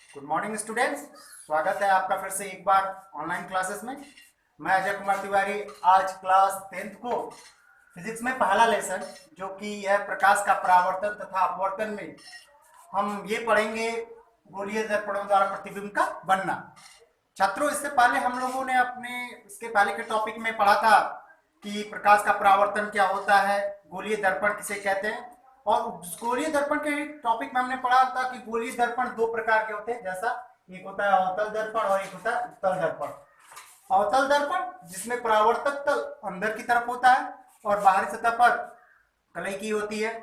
Good morning students. स्वागत है आपका फिर से एक बार ऑनलाइन क्लासेस में। मैं अजय कुमार तिवारी आज क्लास 10th को फिजिक्स में पहला लेसन जो कि है प्रकाश का परावर्तन तथा अपवर्तन में हम ये पढ़ेंगे गोलीय दर्पणों द्वारा प्रतिबिंब का बनना। छात्रों, इससे पहले हम लोगों ने अपने इसके पहले के टॉपिक में पढ़ा था कि प्रकाश का परावर्तन क्या होता है, गोलीय दर्पण किसे कहते हैं। और गोलीय दर्पण के टॉपिक में हमने पढ़ा था कि गोलीय दर्पण दो प्रकार के होते हैं, जैसा एक होता है अवतल दर्पण और एक होता है उत्तल दर्पण। अवतल दर्पण जिसमें परावर्तक तल अंदर की तरफ होता है और बाहरी सतह पर कलई की होती है,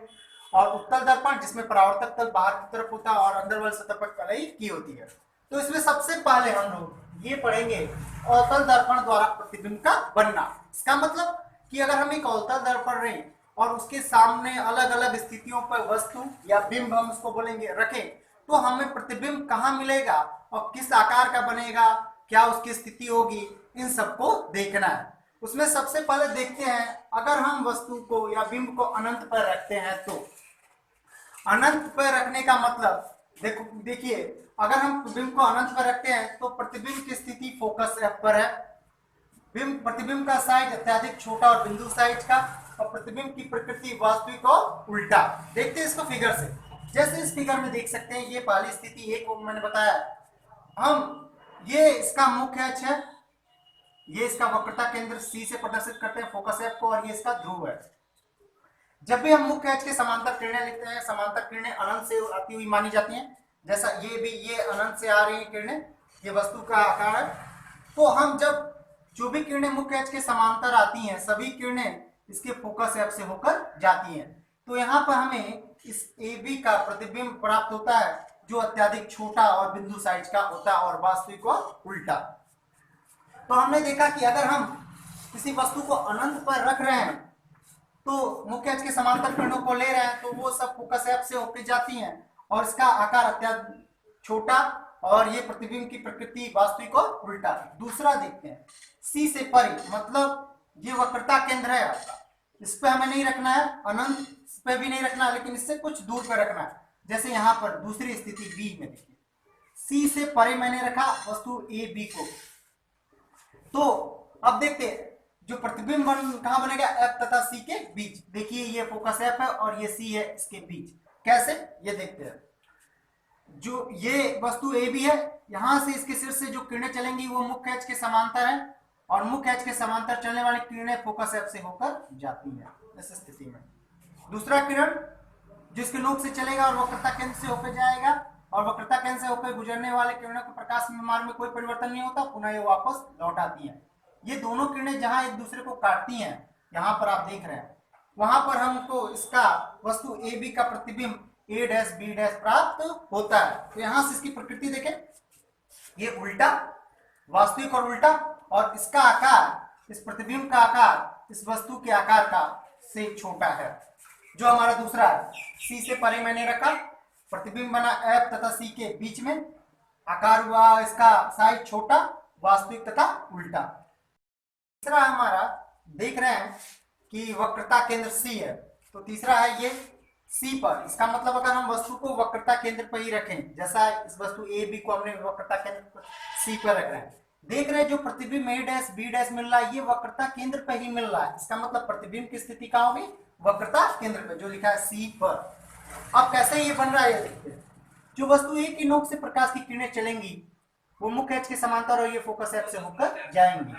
और उत्तल दर्पण जिसमें परावर्तक तल बाहर की तरफ होता है और अंदर वाली सतह पर कलई की होती है। तो इसमें सबसे पहले हम लोग ये पढ़ेंगे अवतल दर्पण द्वारा प्रतिबिंब का बनना। इसका मतलब कि अगर हम एक अवतल दर्पण लें और उसके सामने अलग अलग स्थितियों पर वस्तु या बिंब हम उसको बोलेंगे रखें, तो हमें प्रतिबिंब कहाँ मिलेगा और किस आकार का बनेगा, क्या उसकी स्थिति होगी, इन सबको देखना है। उसमें सबसे पहले देखते हैं, अगर हम वस्तु को या बिंब को अनंत पर रखते हैं तो अनंत पर रखने का मतलब देखिए, अगर हम बिंब को अनंत पर रखते हैं तो प्रतिबिंब की स्थिति फोकस एफ पर है। प्रतिबिंब का साइज अत्यधिक छोटा और बिंदु साइज का, और प्रतिबिंब की प्रकृति वास्तविक और उल्टा। देखते हैं इसको फिगर से। जैसे इस फिगर में देख सकते हैं, ये पहली स्थिति एक को मैंने बताया। हम ये इसका मुख्य अक्ष है, ये इसका वक्रता केंद्र सी से प्रदर्शित करते हैं फोकस एफ को, और ये इसका ध्रुव है। जब भी हम मुख्य अक्ष के समांतर किरणें लिखते हैं, समांतर किरणें अनंत से आती हुई मानी जाती हैं। जैसा ये भी, ये अनंत से आ रही है किरणें, ये वस्तु का आकार है। तो हम जब जो भी किरणें मुख्य अक्ष के समांतर आती हैं, सभी किरणें इसके फोकस एफ से होकर जाती हैं। तो यहाँ पर हमें इस ए बी का प्रतिबिंब प्राप्त होता है जो अत्यधिक छोटा और बिंदु साइज का होता है और वास्तविक और उल्टा। तो हमने देखा कि अगर हम किसी वस्तु को अनंत पर रख रहे हैं तो मुख्य अक्ष के समांतर किरणों को ले रहे हैं, तो वो सब फोकस एफ से होकर जाती हैं और इसका आकार अत्यधिक छोटा, और ये प्रतिबिंब की प्रकृति वास्तविक और उल्टा। दूसरा देखते हैं, सी से परे, मतलब ये वक्रता केंद्र है आपका, इस पे हमें नहीं रखना है, अनंत इस पे भी नहीं रखना है, लेकिन इससे कुछ दूर पे रखना है। जैसे यहाँ पर दूसरी स्थिति बी में देखिए, सी से परे मैंने रखा वस्तु ए बी को। तो अब देखते हैं जो प्रतिबिंब कहां बनेगा, एफ तथा सी के बीच। देखिए ये फोकस एफ है और ये सी है, इसके बीच कैसे, ये देखते हैं। जो ये वस्तु ए बी है, यहां से इसके सिर से जो किरणें चलेंगी वो मुख्य अक्ष के समांतर है, और मुख्य अक्ष के समांतर चलने वाली किरणें फोकस एफ से होकर जाती हैं इस स्थिति में। दूसरा किरण जिसके नोक से चलेगा और वक्रता केंद्र से होकर जाएगा, और वक्रता केंद्र से होकर गुजरने वाले किरणों के प्रकाश मार्ग में कोई परिवर्तन नहीं होता, पुनः ये वापस लौट आती हैं। ये दोनों किरणें जहां एक दूसरे को काटती हैं, यहां पर आप देख रहे हैं, वहां पर हमको इसका वस्तु ए बी का प्रतिबिंब ए डैश बी डैश प्राप्त होता है। तो यहां से इसकी प्रकृति देखें, ये उल्टा, वास्तविक और उल्टा, और इसका आकार, इस प्रतिबिंब का आकार इस वस्तु के आकार का से छोटा है। जो हमारा दूसरा है, सी से परे मैंने रखा, प्रतिबिंब बना एफ तथा सी के बीच में, आकार हुआ इसका साइज छोटा, वास्तविक तथा उल्टा। तीसरा हमारा देख रहे हैं कि वक्रता केंद्र सी है, तो तीसरा है ये सी पर। इसका मतलब अगर हम वस्तु को वक्रता केंद्र पर ही रखें, जैसा इस वस्तु ए बी को हमने वक्रता केंद्र सी पर रख रहे हैं, देख रहे हैं जो प्रतिबिंब ए डैश बी डैश मिल रहा है ये वक्रता केंद्र पर ही मिल रहा है। इसका मतलब प्रतिबिंब की स्थिति कहां होगी, वक्रता केंद्र पर, जो लिखा है सी पर। अब कैसे ये बन रहा है ये देखते हैं। जो वस्तु ए की नोक से प्रकाश की किरणें चलेंगी वो मुख्य अक्ष के समांतर और ये फोकस एफ से होकर जाएंगी।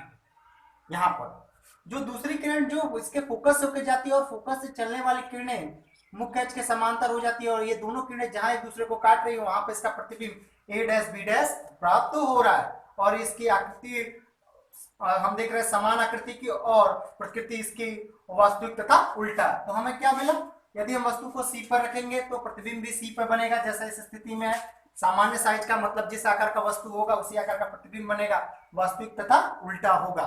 यहाँ पर जो दूसरी किरण जो इसके फोकस से होकर जाती है और फोकस से चलने वाली किरणें मुख्य अक्ष के समांतर हो जाती है, और ये दोनों किरणें जहां एक दूसरे को काट रही है वहां पर इसका प्रतिबिंब ए डैश बी डैश प्राप्त हो रहा है, और इसकी आकृति हम देख रहे हैं समान आकृति की, और प्रकृति इसकी वास्तविक तथा उल्टा। तो हमें क्या मिला, यदि हम वस्तु को सी पर रखेंगे तो प्रतिबिंब भी सी पर बनेगा, जैसा इस स्थिति में है। सामान्य साइज का मतलब जिस आकार का वस्तु होगा उसी आकार का प्रतिबिंब बनेगा, वास्तविक तथा उल्टा होगा।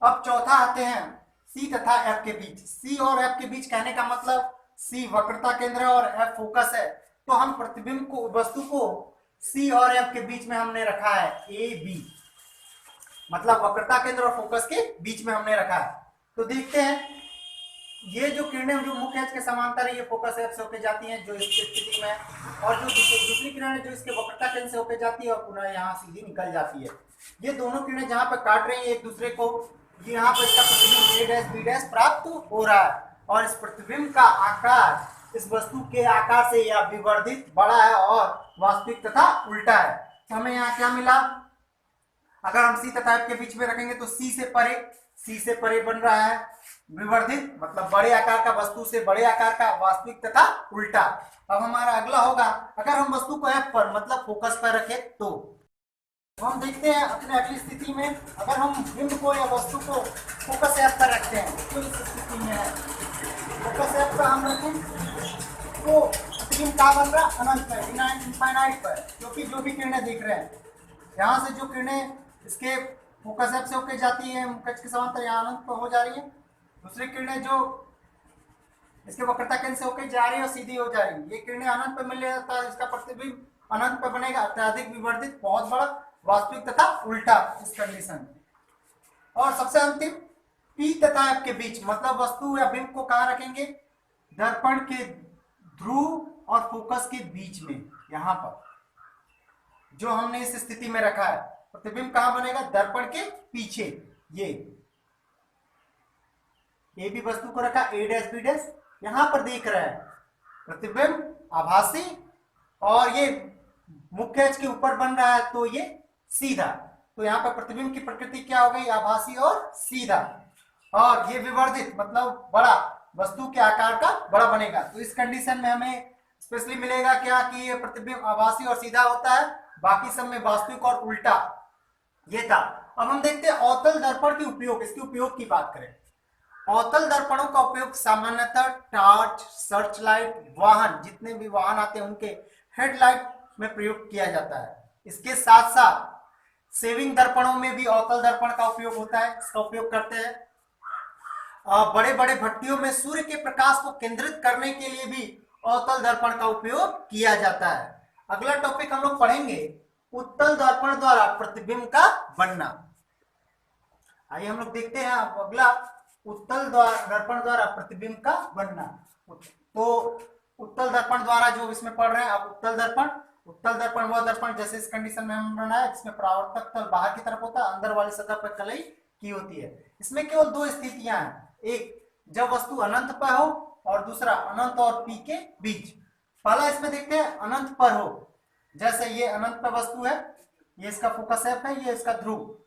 अब चौथा आते हैं सी तथा एफ के बीच। सी और एफ के बीच कहने का मतलब सी वक्रता केंद्र है और एफ फोकस है, तो हम प्रतिबिंब को, वस्तु को सी और एफ के बीच में हमने रखा है ए बी, मतलब वक्रता केंद्र और फोकस के बीच में हमने रखा है। तो देखते हैं ये जो किरणें जो मुख्य अक्ष के समांतर है ये फोकस एक्स से होके जाती हैं जो इस स्थिति में है, और जो दूसरी किरणें जो इसके वक्रता केंद्र से होके जाती है और पुनः यहाँ सीधी निकल जाती है। ये दोनों किरणें जहाँ पर काट रही हैं एक दूसरे को, ये यहाँ पर इसका प्रतिबिंब a डैश बी डैश प्राप्त हो रहा है, और इस प्रतिबिंब का आकार इस वस्तु के आकार से या विवर्धित बड़ा है और वास्तविक तथा उल्टा है। तो हमें यहाँ क्या मिला, अगर हम C तथा F के बीच में रखेंगे तो C से परे बन रहा है विवर्धित, मतलब बड़े आकार का वस्तु से बड़े आकार का वास्तविक तथा उल्टा। अब हमारा अगला होगा, अगर हम वस्तु को F पर मतलब फोकस पर रखें तो हम देखते हैं अपने अगली स्थिति में, अगर हम बिंब को या वस्तु को फोकस F पर रखते हैं तो इस स्थिति में है फोकस F पर हम रखें तो प्रतिबिंब क्या बन रहा है, अनंत पर, इनफाइनाइट पर, क्योंकि जो भी किरणें देख रहे हैं यहाँ से जो किरणें इसके फोकस F से होकर जाती है मुख्य अक्ष के समांतर यहाँ अनंत पर हो जा रही है, दूसरी किरणें जो इसके वक्रता केंद्र से होकर जा रही है और सीधी हो जा रही है, ये किरणें अनंत पर मिल जाता है, इसका प्रतिबिंब अनंत पर बनेगा, अत्यधिक विवर्धित, बहुत बड़ा, वास्तविक तथा उल्टा इस कंडीशन में। और सबसे अंतिम P तथा F के बीच, मतलब वस्तु या बिंब को कहाँ रखेंगे, दर्पण के ध्रुव और फोकस के बीच में, यहाँ पर जो हमने इस स्थिति में रखा है, प्रतिबिंब कहाँ बनेगा, दर्पण के पीछे। ये भी वस्तु को रखा a डैश बी डैश, यहां पर देख रहे हैं प्रतिबिंब आभासी और ये मुख्य अक्ष के ऊपर बन रहा है तो ये सीधा, तो यहाँ पर प्रतिबिंब की प्रकृति क्या हो गई, आभासी और सीधा, और ये विवर्धित मतलब बड़ा, वस्तु के आकार का बड़ा बनेगा। तो इस कंडीशन में हमें स्पेशली मिलेगा क्या कि ये प्रतिबिंब आभासी और सीधा होता है, बाकी सब में वास्तविक और उल्टा, ये था। अब हम देखते हैं अवतल दर्पण के उपयोग, इसके उपयोग की बात करें। अवतल दर्पणों का उपयोग सामान्यतः टॉर्च, सर्च लाइट, वाहन, जितने भी वाहन आते हैं उनके हेडलाइट में प्रयोग किया जाता है। इसके साथ साथ सेविंग दर्पणों में भी अवतल दर्पण का उपयोग होता है, इसका उपयोग करते हैं। बड़े बड़े भट्टियों में सूर्य के प्रकाश को केंद्रित करने के लिए भी अवतल दर्पण का उपयोग किया जाता है। अगला टॉपिक हम लोग पढ़ेंगे उत्तल दर्पण द्वारा प्रतिबिंब का बनना। आइए हम लोग देखते हैं अगला, उत्तल दर्पण द्वारा प्रतिबिंब का बनना। तो उत्तल दर्पण द्वारा जो इसमें पढ़ रहे हैं आप, उत्तल दर्पण वह दर्पण जैसे इस कंडीशन में हम बनाया जिसमें परावर्तक तल बाहर की तरफ होता है, अंदर वाली सतह पर कलई की होती है। इसमें केवल दो स्थितियां हैं, एक जब वस्तु अनंत पर हो और दूसरा अनंत और P के बीच। पहला इसमें देखते हैं अनंत पर हो, जैसे ये अनंत पर वस्तु है, ये इसका फोकस F है, ये इसका ध्रुव,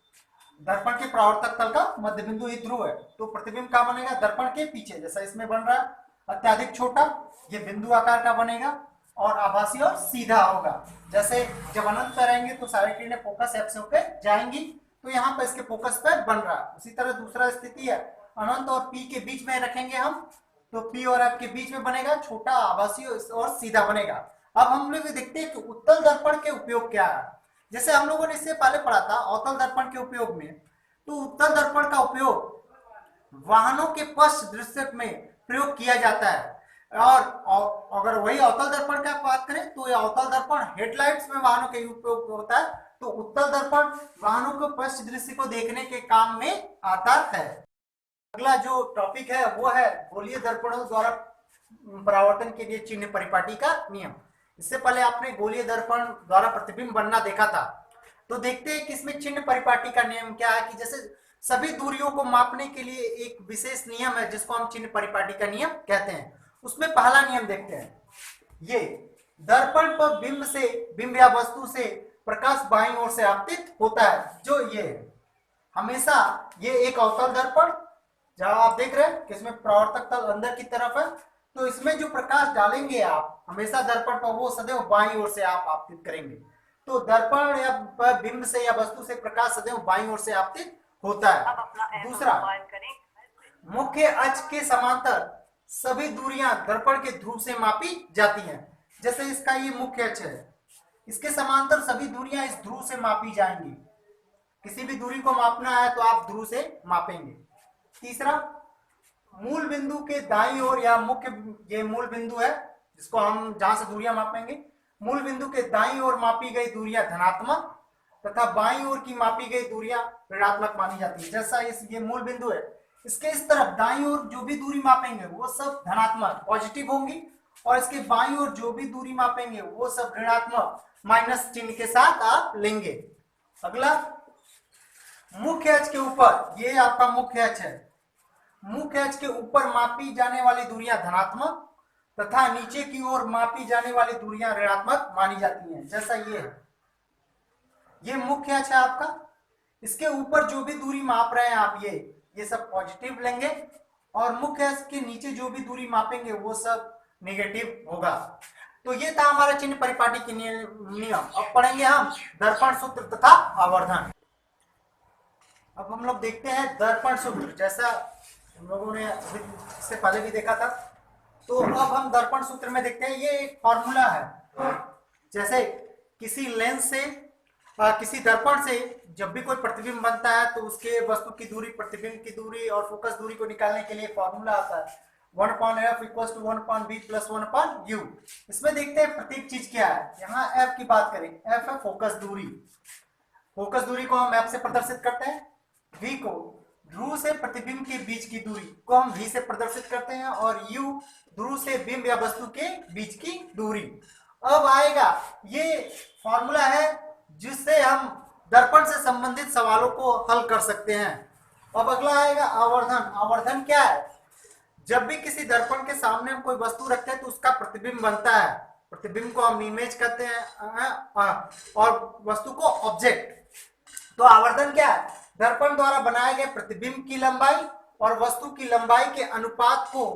दर्पण के परावर्तक तल का मध्य बिंदु ही ध्रुव है, तो प्रतिबिंब का बनेगा दर्पण के पीछे, जैसा इसमें बन रहा है अत्यधिक छोटा, ये बिंदु आकार का बनेगा और आभासी और सीधा होगा। जैसे जब अनंत पर रहेंगे तो सारी किरणें फोकस F से होकर जाएंगी, तो यहाँ पर इसके फोकस पर बन रहा है। उसी तरह दूसरा स्थिति है, अनंत और P के बीच में रखेंगे हम, तो P और F के बीच में बनेगा छोटा, आभासी और सीधा बनेगा। अब हम लोग देखते हैं कि उत्तल दर्पण के उपयोग क्या है। जैसे हम लोगों ने इससे पहले पढ़ा था अवतल दर्पण के उपयोग में, तो उत्तल दर्पण का उपयोग वाहनों के पश्च दृश्य में प्रयोग किया जाता है, और अगर वही अवतल दर्पण का बात करें तो यह अवतल दर्पण हेडलाइट्स में वाहनों के उपयोग होता है, तो उत्तल दर्पण वाहनों के पश्च दृश्य को देखने के काम में आता है। अगला जो टॉपिक है वो है गोलीय दर्पणों द्वारा परावर्तन के लिए चिन्ह परिपाटी का नियम। इससे पहले आपने गोलीय दर्पण द्वारा प्रतिबिंब बनना देखा था, तो देखते हैं कि इसमें चिन्ह परिपाटी का नियम क्या है। कि जैसे सभी दूरियों को मापने के लिए एक विशेष नियम है जिसको हम चिन्ह परिपाटी का नियम कहते हैं। उसमें पहला नियम देखते हैं, ये दर्पण पर बिंब या वस्तु से प्रकाश बाईं ओर से आपतित होता है, जो ये हमेशा ये एक अवतल दर्पण जहां आप देख रहे हैं कि इसमें परावर्तक तल अंदर की तरफ है, तो इसमें जो प्रकाश डालेंगे आप हमेशा दर्पण पर वो सदैव बाईं ओर से आप आपतित करेंगे। तो दर्पण या बिंब से या वस्तु से प्रकाश सदैव बाईं ओर से आपतित होता है। दूसरा, मुख्य अक्ष के समांतर सभी दूरियां दर्पण के ध्रुव से मापी जाती हैं। जैसे इसका ये मुख्य अक्ष है, इसके समांतर सभी दूरियां इस ध्रुव से मापी जाएंगी। किसी भी दूरी को मापना है तो आप ध्रुव से मापेंगे। तीसरा, मूल बिंदु के दाईं ओर या मुख्य, ये मूल बिंदु है जिसको हम जहां से दूरियां मापेंगे, मूल बिंदु के दाईं ओर मापी गई दूरियां धनात्मक तथा बाईं ओर की मापी गई दूरियां ऋणात्मक मानी जाती है। जैसा ये मूल बिंदु है, इसके इस तरफ दाईं ओर जो भी दूरी मापेंगे वो सब धनात्मक पॉजिटिव होंगी, और इसके बाईं ओर जो भी दूरी मापेंगे वो सब ऋणात्मक माइनस चिन्ह के साथ आप लेंगे। अगला, मुख्य अक्ष के ऊपर, ये आपका मुख्य अक्ष है, मुख्य अक्ष के ऊपर मापी जाने वाली दूरियां धनात्मक तथा नीचे की ओर मापी जाने वाली दूरियां ऋणात्मक मानी जाती हैं। जैसा ये है, ये मुख्य अक्ष है आपका, इसके ऊपर जो भी दूरी माप रहे हैं आप ये सब पॉजिटिव लेंगे, और मुख्य अक्ष के नीचे जो भी दूरी मापेंगे वो सब नेगेटिव होगा। तो ये था हमारा चिन्ह परिपाटी के नियम। अब पढ़ेंगे हम दर्पण सूत्र तथा आवर्धन। अब हम लोग देखते हैं दर्पण सूत्र, जैसा हम लोगों ने इससे पहले भी देखा था। तो अब हम दर्पण सूत्र में देखते हैं, ये एक फॉर्मूला है। जैसे किसी लेंस से किसी दर्पण से जब भी कोई प्रतिबिंब बनता है तो उसके वस्तु की दूरी, प्रतिबिंब की दूरी और फोकस दूरी को निकालने के लिए फॉर्मूला आता है 1/f = 1/b + 1/u। इसमें देखते हैं प्रत्येक चीज क्या है। यहाँ f की बात करें, f है फोकस दूरी, फोकस दूरी को हम f से प्रदर्शित करते हैं। v को ध्रुव से प्रतिबिंब के बीच की दूरी को हम v से प्रदर्शित करते हैं, और u ध्रुव से बिंब या वस्तु के बीच की दूरी। अब आएगा, ये फॉर्मूला है जिससे हम दर्पण से संबंधित सवालों को हल कर सकते हैं। अब अगला आएगा आवर्धन। आवर्धन क्या है? जब भी किसी दर्पण के सामने हम कोई वस्तु रखते हैं तो उसका प्रतिबिंब बनता है, प्रतिबिंब को हम इमेज कहते हैं, और वस्तु को ऑब्जेक्ट। तो आवर्धन क्या है? दर्पण द्वारा बनाए गए प्रतिबिंब की लंबाई और वस्तु की लंबाई के अनुपात को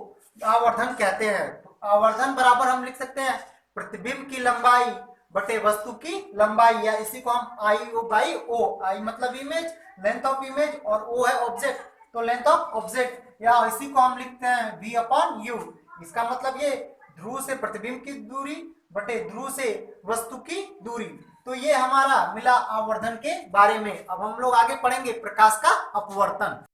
आवर्धन कहते हैं। तो आवर्धन बराबर हम लिख सकते हैं प्रतिबिंब की लंबाई बटे वस्तु की लंबाई, या इसी को हम I/O, I मतलब इमेज, लेंथ ऑफ इमेज, और O है ऑब्जेक्ट, तो लेंथ ऑफ ऑब्जेक्ट, या इसी को हम लिखते हैं V/U। इसका मतलब ये ध्रुव से प्रतिबिंब की दूरी बटे ध्रुव से वस्तु की दूरी। तो ये हमारा मिला आवर्धन के बारे में। अब हम लोग आगे पढ़ेंगे प्रकाश का अपवर्तन।